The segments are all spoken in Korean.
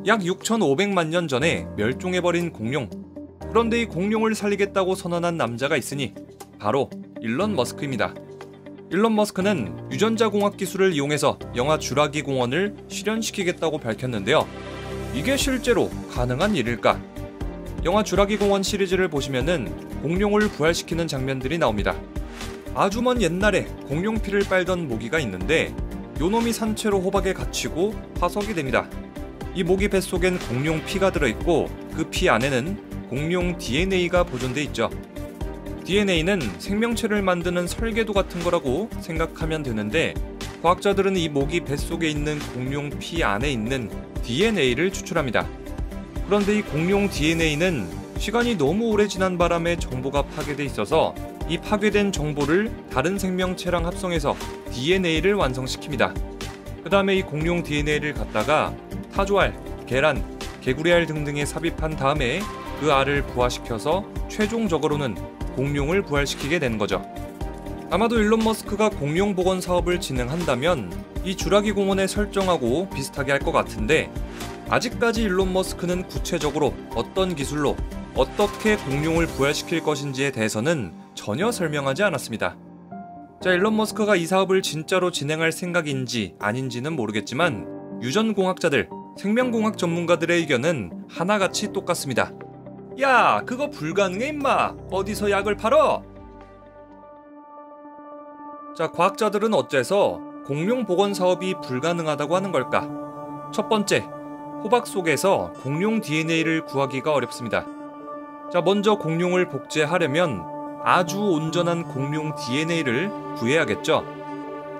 약 6,500만 년 전에 멸종해버린 공룡. 그런데 이 공룡을 살리겠다고 선언한 남자가 있으니 바로 일론 머스크입니다. 일론 머스크는 유전자 공학 기술을 이용해서 영화 쥬라기 공원을 실현시키겠다고 밝혔는데요. 이게 실제로 가능한 일일까? 영화 쥬라기 공원 시리즈를 보시면은 공룡을 부활시키는 장면들이 나옵니다. 아주 먼 옛날에 공룡 피를 빨던 모기가 있는데 요놈이 산채로 호박에 갇히고 화석이 됩니다. 이 모기 뱃속엔 공룡 피가 들어있고 그 피 안에는 공룡 DNA가 보존돼 있죠. DNA는 생명체를 만드는 설계도 같은 거라고 생각하면 되는데 과학자들은 이 모기 뱃속에 있는 공룡 피 안에 있는 DNA를 추출합니다. 그런데 이 공룡 DNA는 시간이 너무 오래 지난 바람에 정보가 파괴돼 있어서 이 파괴된 정보를 다른 생명체랑 합성해서 DNA를 완성시킵니다. 그 다음에 이 공룡 DNA를 갖다가 타조알, 계란, 개구리알 등등에 삽입한 다음에 그 알을 부화시켜서 최종적으로는 공룡을 부활시키게 되는 거죠. 아마도 일론 머스크가 공룡 복원 사업을 진행한다면 이 쥬라기 공원의 설정하고 비슷하게 할 것 같은데 아직까지 일론 머스크는 구체적으로 어떤 기술로 어떻게 공룡을 부활시킬 것인지에 대해서는 전혀 설명하지 않았습니다. 자, 일론 머스크가 이 사업을 진짜로 진행할 생각인지 아닌지는 모르겠지만 유전공학자들, 생명공학 전문가들의 의견은 하나같이 똑같습니다. 야, 그거 불가능해 임마! 어디서 약을 팔어? 자, 과학자들은 어째서 공룡 복원 사업이 불가능하다고 하는 걸까? 첫 번째, 호박 속에서 공룡 DNA를 구하기가 어렵습니다. 자, 먼저 공룡을 복제하려면 아주 온전한 공룡 DNA를 구해야겠죠.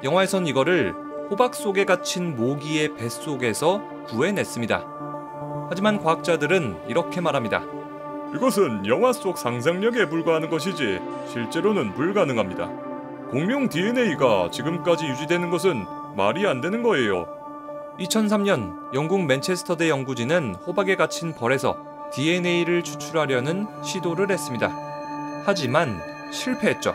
영화에선 이거를 호박 속에 갇힌 모기의 뱃속에서 구해냈습니다. 하지만 과학자들은 이렇게 말합니다. 이것은 영화 속 상상력에 불과하는 것이지 실제로는 불가능합니다. 공룡 DNA가 지금까지 유지되는 것은 말이 안 되는 거예요. 2003년 영국 맨체스터대 연구진은 호박에 갇힌 벌에서 DNA를 추출하려는 시도를 했습니다. 하지만 실패했죠.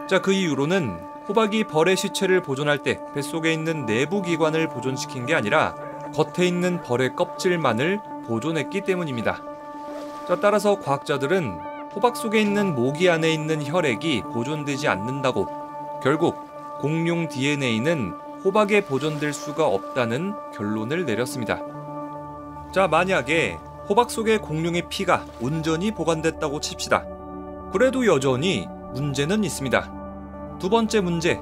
자, 그 이후로는 호박이 벌의 시체를 보존할 때 뱃속에 있는 내부 기관을 보존시킨 게 아니라 겉에 있는 벌의 껍질만을 보존했기 때문입니다. 자, 따라서 과학자들은 호박 속에 있는 모기 안에 있는 혈액이 보존되지 않는다고 결국 공룡 DNA는 호박에 보존될 수가 없다는 결론을 내렸습니다. 자, 만약에 호박 속에 공룡의 피가 온전히 보관됐다고 칩시다. 그래도 여전히 문제는 있습니다. 두 번째 문제,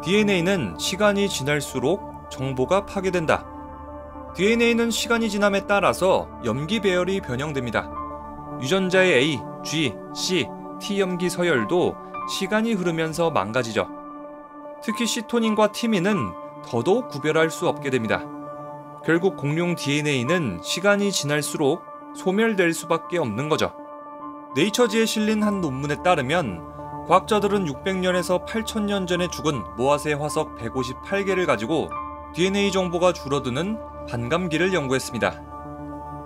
DNA는 시간이 지날수록 정보가 파괴된다. DNA는 시간이 지남에 따라서 염기 배열이 변형됩니다. 유전자의 A, G, C, T 염기 서열도 시간이 흐르면서 망가지죠. 특히 시토닌과 티민은 더더욱 구별할 수 없게 됩니다. 결국 공룡 DNA는 시간이 지날수록 소멸될 수밖에 없는 거죠. 네이처지에 실린 한 논문에 따르면 과학자들은 600년에서 8000년 전에 죽은 모아세 화석 158개를 가지고 DNA 정보가 줄어드는 반감기를 연구했습니다.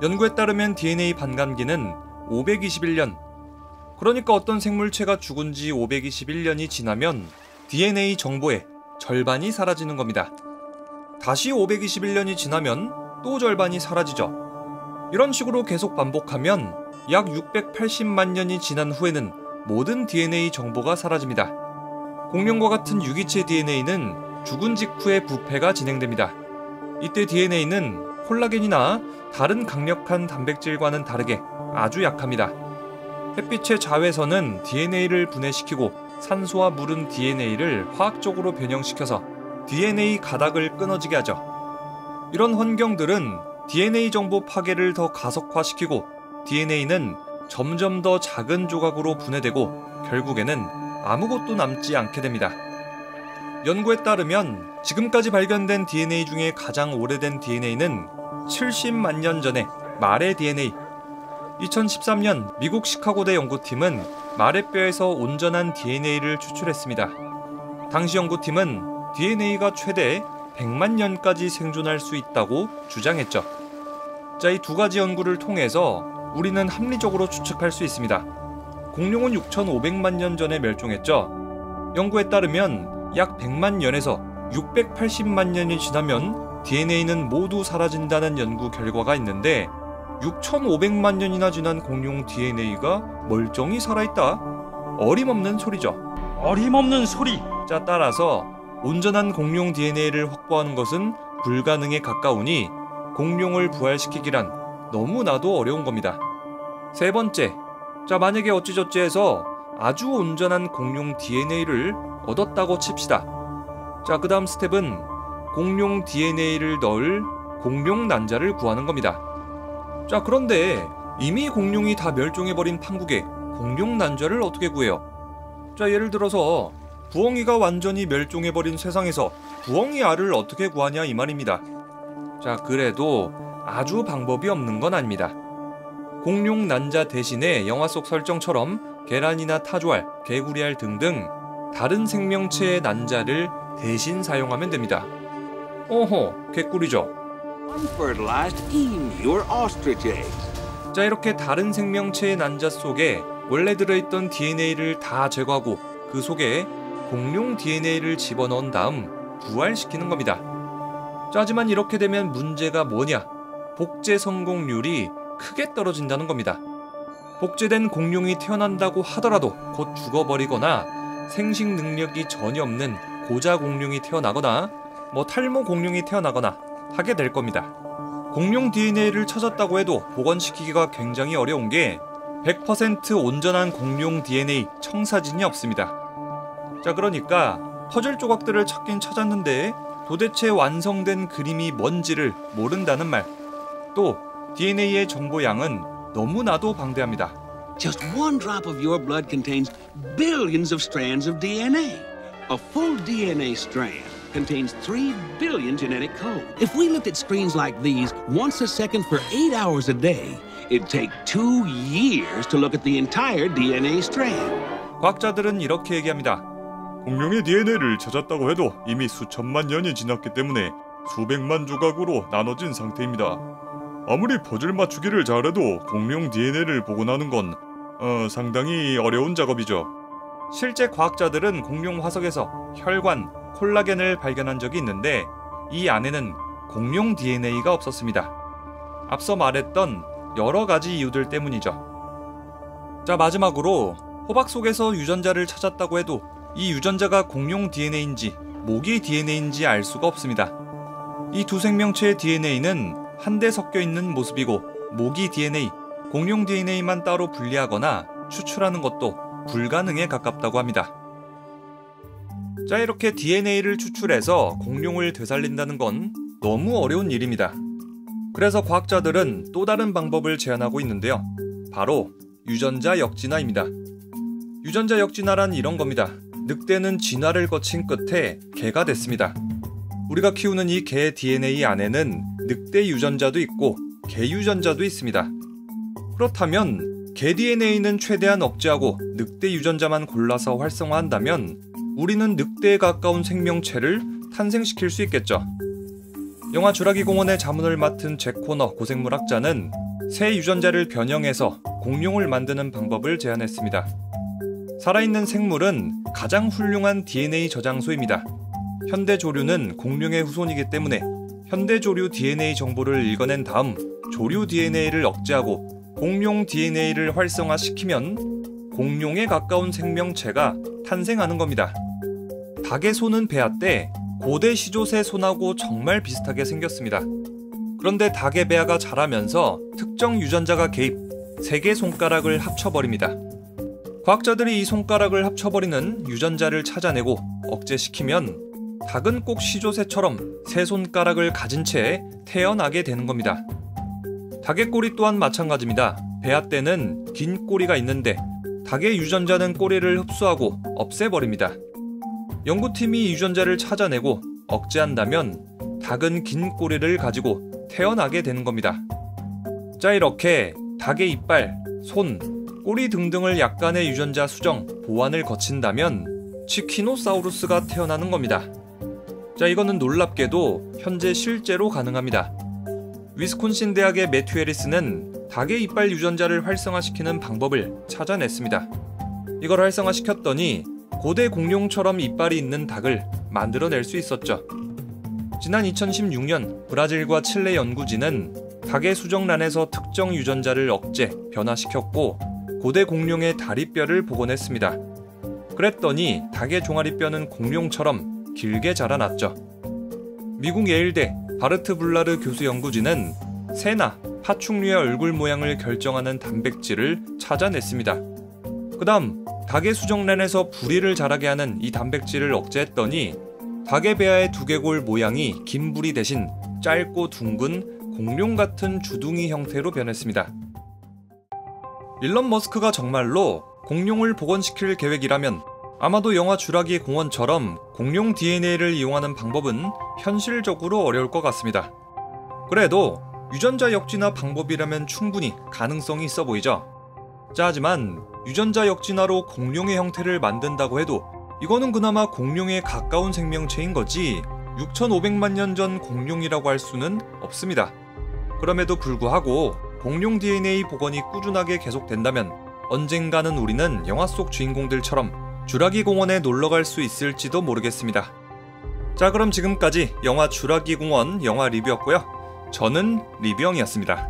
연구에 따르면 DNA 반감기는 521년, 그러니까 어떤 생물체가 죽은 지 521년이 지나면 DNA 정보의 절반이 사라지는 겁니다. 다시 521년이 지나면 또 절반이 사라지죠. 이런 식으로 계속 반복하면 약 680만 년이 지난 후에는 모든 DNA 정보가 사라집니다. 공룡과 같은 유기체 DNA는 죽은 직후에 부패가 진행됩니다. 이때 DNA는 콜라겐이나 다른 강력한 단백질과는 다르게 아주 약합니다. 햇빛의 자외선은 DNA를 분해시키고 산소와 물은 DNA를 화학적으로 변형시켜서 DNA 가닥을 끊어지게 하죠. 이런 환경들은 DNA 정보 파괴를 더 가속화시키고 DNA는 점점 더 작은 조각으로 분해되고 결국에는 아무것도 남지 않게 됩니다. 연구에 따르면 지금까지 발견된 DNA 중에 가장 오래된 DNA는 70만 년 전의 말의 DNA. 2013년 미국 시카고대 연구팀은 말의 뼈에서 온전한 DNA를 추출했습니다. 당시 연구팀은 DNA가 최대 100만 년까지 생존할 수 있다고 주장했죠. 자, 이 두 가지 연구를 통해서 우리는 합리적으로 추측할 수 있습니다. 공룡은 6,500만 년 전에 멸종했죠. 연구에 따르면 약 100만 년에서 680만 년이 지나면 DNA는 모두 사라진다는 연구 결과가 있는데 6,500만 년이나 지난 공룡 DNA가 멀쩡히 살아있다? 어림없는 소리죠. 어림없는 소리. 자, 따라서 온전한 공룡 DNA를 확보하는 것은 불가능에 가까우니 공룡을 부활시키기란 너무나도 어려운 겁니다. 세 번째, 자, 만약에 어찌저찌 해서 아주 온전한 공룡 DNA를 얻었다고 칩시다. 자, 그 다음 스텝은 공룡 DNA를 넣을 공룡 난자를 구하는 겁니다. 자, 그런데 이미 공룡이 다 멸종해버린 판국에 공룡 난자를 어떻게 구해요? 자, 예를 들어서 부엉이가 완전히 멸종해버린 세상에서 부엉이 알을 어떻게 구하냐 이 말입니다. 자, 그래도 아주 방법이 없는 건 아닙니다. 공룡 난자 대신에 영화 속 설정처럼 계란이나 타조알, 개구리알 등등 다른 생명체의 난자를 대신 사용하면 됩니다. 어허, 개꿀이죠. Unfertilized emu or ostrich eggs. 자, 이렇게 다른 생명체의 난자 속에 원래 들어있던 DNA를 다 제거하고 그 속에 공룡 DNA를 집어넣은 다음 부활시키는 겁니다. 자, 하지만 이렇게 되면 문제가 뭐냐? 복제 성공률이 크게 떨어진다는 겁니다. 복제된 공룡이 태어난다고 하더라도 곧 죽어버리거나 생식 능력이 전혀 없는 고자 공룡이 태어나거나 탈모 공룡이 태어나거나 하게 될 겁니다. 공룡 DNA를 찾았다고 해도 복원시키기가 굉장히 어려운 게 100% 온전한 공룡 DNA 청사진이 없습니다. 자, 그러니까 퍼즐 조각들을 찾긴 찾았는데 도대체 완성된 그림이 뭔지를 모른다는 말. 또 DNA의 정보량은 너무나도 방대합니다. Just one drop of your blood contains billions of strands of DNA. A full DNA strand contains 3 billion genetic code. If we looked at screens like these once a second for 8 hours a day, it'd take 2 years to look at the entire DNA strand. 과학자들은 이렇게 얘기합니다. 공룡의 DNA를 찾았다고 해도 이미 수천만 년이 지났기 때문에 수백만 조각으로 나눠진 상태입니다. 아무리 퍼즐 맞추기를 잘해도 공룡 DNA를 복원하는 건 상당히 어려운 작업이죠. 실제 과학자들은 공룡 화석에서 혈관, 콜라겐을 발견한 적이 있는데 이 안에는 공룡 DNA가 없었습니다. 앞서 말했던 여러 가지 이유들 때문이죠. 자, 마지막으로 호박 속에서 유전자를 찾았다고 해도 이 유전자가 공룡 DNA인지 모기 DNA인지 알 수가 없습니다. 이 두 생명체의 DNA는 한데 섞여 있는 모습이고 모기 DNA, 공룡 DNA만 따로 분리하거나 추출하는 것도 불가능에 가깝다고 합니다. 자, 이렇게 DNA를 추출해서 공룡을 되살린다는 건 너무 어려운 일입니다. 그래서 과학자들은 또 다른 방법을 제안하고 있는데요. 바로 유전자 역진화입니다. 유전자 역진화란 이런 겁니다. 늑대는 진화를 거친 끝에 개가 됐습니다. 우리가 키우는 이 개 DNA 안에는 늑대 유전자도 있고 개 유전자도 있습니다. 그렇다면 개 DNA는 최대한 억제하고 늑대 유전자만 골라서 활성화한다면 우리는 늑대에 가까운 생명체를 탄생시킬 수 있겠죠. 영화 쥬라기 공원의 자문을 맡은 잭 코너 고생물학자는 새 유전자를 변형해서 공룡을 만드는 방법을 제안했습니다. 살아있는 생물은 가장 훌륭한 DNA 저장소입니다. 현대 조류는 공룡의 후손이기 때문에 현대 조류 DNA 정보를 읽어낸 다음 조류 DNA를 억제하고 공룡 DNA를 활성화시키면 공룡에 가까운 생명체가 탄생하는 겁니다. 닭의 손은 배아 때 고대 시조새 손하고 정말 비슷하게 생겼습니다. 그런데 닭의 배아가 자라면서 특정 유전자가 개입, 3개 손가락을 합쳐버립니다. 과학자들이 이 손가락을 합쳐버리는 유전자를 찾아내고 억제시키면 닭은 꼭 시조새처럼 3손가락을 가진 채 태어나게 되는 겁니다. 닭의 꼬리 또한 마찬가지입니다. 배아 때는 긴 꼬리가 있는데 닭의 유전자는 꼬리를 흡수하고 없애버립니다. 연구팀이 이 유전자를 찾아내고 억제한다면 닭은 긴 꼬리를 가지고 태어나게 되는 겁니다. 자, 이렇게 닭의 이빨, 손, 꼬리 등등을 약간의 유전자 수정, 보완을 거친다면 치퀴노사우루스가 태어나는 겁니다. 자, 이거는 놀랍게도 현재 실제로 가능합니다. 위스콘신 대학의 매튜 해리스는 닭의 이빨 유전자를 활성화시키는 방법을 찾아냈습니다. 이걸 활성화시켰더니 고대 공룡처럼 이빨이 있는 닭을 만들어낼 수 있었죠. 지난 2016년 브라질과 칠레 연구진은 닭의 수정란에서 특정 유전자를 억제, 변화시켰고 고대 공룡의 다리뼈를 복원했습니다. 그랬더니 닭의 종아리뼈는 공룡처럼 길게 자라났죠. 미국 예일대 바르트 블라르 교수 연구진은 새나 파충류의 얼굴 모양을 결정하는 단백질을 찾아냈습니다. 그 다음 닭의 수정란에서 부리를 자라게 하는 이 단백질을 억제했더니 닭의 배아의 두개골 모양이 긴 부리 대신 짧고 둥근 공룡 같은 주둥이 형태로 변했습니다. 일론 머스크가 정말로 공룡을 복원시킬 계획이라면 아마도 영화 쥬라기 공원처럼 공룡 DNA를 이용하는 방법은 현실적으로 어려울 것 같습니다. 그래도 유전자 역진화 방법이라면 충분히 가능성이 있어 보이죠. 자, 하지만 유전자 역진화로 공룡의 형태를 만든다고 해도 이거는 그나마 공룡에 가까운 생명체인 거지 6,500만 년 전 공룡이라고 할 수는 없습니다. 그럼에도 불구하고 공룡 DNA 복원이 꾸준하게 계속된다면 언젠가는 우리는 영화 속 주인공들처럼 쥬라기 공원에 놀러갈 수 있을지도 모르겠습니다. 자, 그럼 지금까지 영화 쥬라기 공원 영화 리뷰였고요. 저는 리뷰형이었습니다.